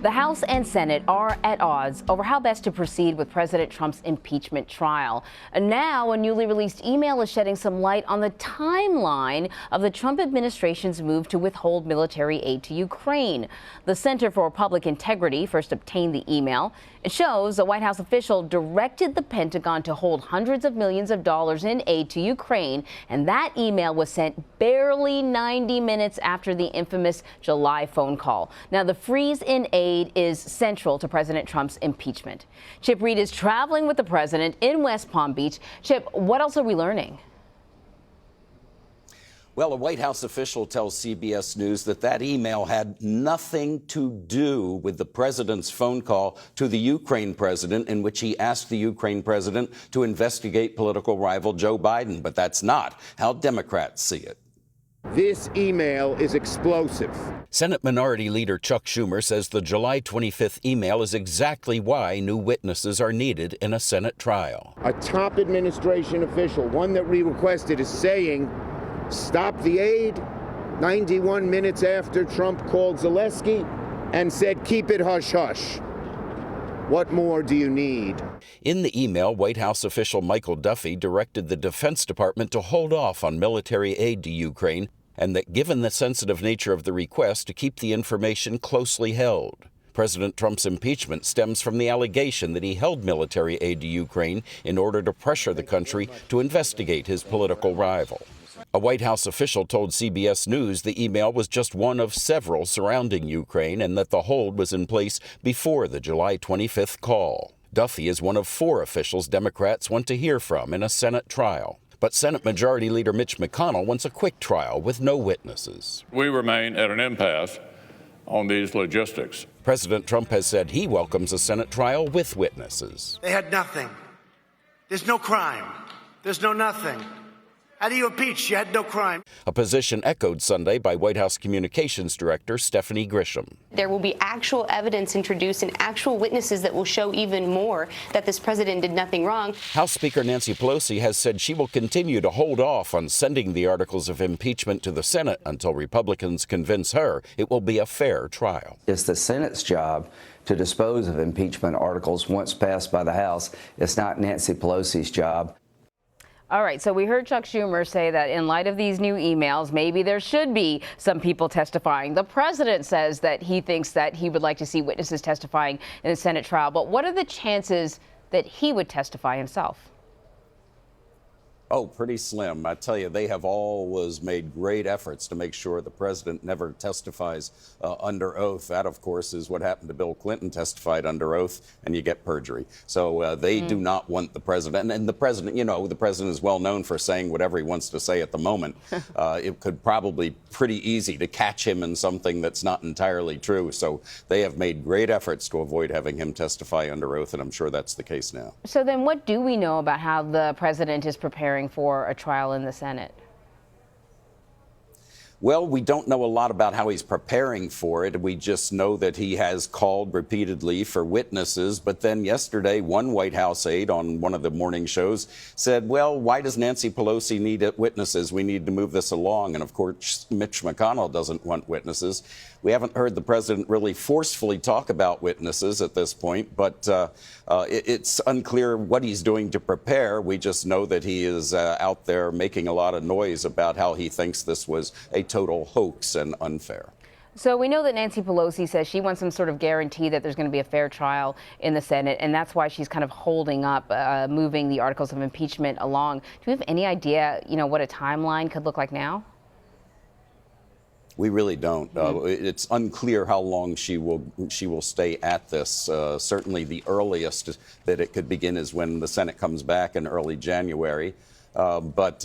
The House and Senate are at odds over how best to proceed with President Trump's impeachment trial. And now a newly released email is shedding some light on the timeline of the Trump administration's move to withhold military aid to Ukraine. The Center for Public Integrity first obtained the email. It shows a White House official directed the Pentagon to hold hundreds of millions of dollars in aid to Ukraine, and that email was sent barely 90 minutes after the infamous July phone call. Now, the freeze in aid is central to President Trump's impeachment. Chip Reid is traveling with the president in West Palm Beach. Chip, what else are we learning? Well, a White House official tells CBS News that email had nothing to do with the president's phone call to the Ukraine president, in which he asked the Ukraine president to investigate political rival Joe Biden. But that's not how Democrats see it. This email is explosive. Senate Minority Leader Chuck Schumer says the July 25th email is exactly why new witnesses are needed in a Senate trial. A top administration official, one that we requested, is saying, stop the aid 91 minutes after Trump called Zelensky and said, keep it hush-hush. What more do you need? In the email, White House official Michael Duffy directed the Defense Department to hold off on military aid to Ukraine, and that given the sensitive nature of the request, to keep the information closely held. President Trump's impeachment stems from the allegation that he held military aid to Ukraine in order to pressure the country to investigate his political rival. A White House official told CBS News the email was just one of several surrounding Ukraine and that the hold was in place before the July 25th call. Duffy is one of 4 officials Democrats want to hear from in a Senate trial. But Senate Majority Leader Mitch McConnell wants a quick trial with no witnesses. We remain at an impasse on these logistics. President Trump has said he welcomes a Senate trial with witnesses. They had nothing. There's no crime. There's no nothing. How do you impeach? You had no crime. A position echoed Sunday by White House Communications Director Stephanie Grisham. There will be actual evidence introduced and actual witnesses that will show even more that this president did nothing wrong. House Speaker Nancy Pelosi has said she will continue to hold off on sending the articles of impeachment to the Senate until Republicans convince her it will be a fair trial. It's the Senate's job to dispose of impeachment articles once passed by the House. It's not Nancy Pelosi's job. All right, so we heard Chuck Schumer say that in light of these new emails, maybe there should be some people testifying. The president says that he thinks that he would like to see witnesses testifying in the Senate trial. But what are the chances that he would testify himself? Oh, pretty slim. I tell you, they have always made great efforts to make sure the president never testifies under oath. That, of course, is what happened to Bill Clinton, testified under oath, and you get perjury. So they do not want the president. And the president, you know, the president is well known for saying whatever he wants to say at the moment. It could probably pretty easy to catch him in something that's not entirely true. So they have made great efforts to avoid having him testify under oath, and I'm sure that's the case now. So then what do we know about how the president is preparing for a trial in the Senate? Well, we don't know a lot about how he's preparing for it. We just know that he has called repeatedly for witnesses. But then yesterday, one White House aide on one of the morning shows said, well, why does Nancy Pelosi need witnesses? We need to move this along. And of course, Mitch McConnell doesn't want witnesses. We haven't heard the president really forcefully talk about witnesses at this point, but it's unclear what he's doing to prepare. We just know that he is out there making a lot of noise about how he thinks this was a total hoax and unfair. So we know that Nancy Pelosi says she wants some sort of guarantee that there's going to be a fair trial in the Senate, and that's why she's kind of holding up moving the articles of impeachment along. Do we have any idea, you know, what a timeline could look like now? We really don't. It's unclear how long she will stay at this. Certainly the earliest that it could begin is when the Senate comes back in early January. But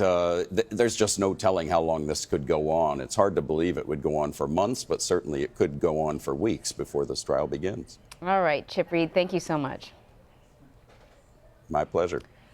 there's just no telling how long this could go on. It's hard to believe it would go on for months, but certainly it could go on for weeks before this trial begins. All right, Chip Reid, thank you so much. My pleasure.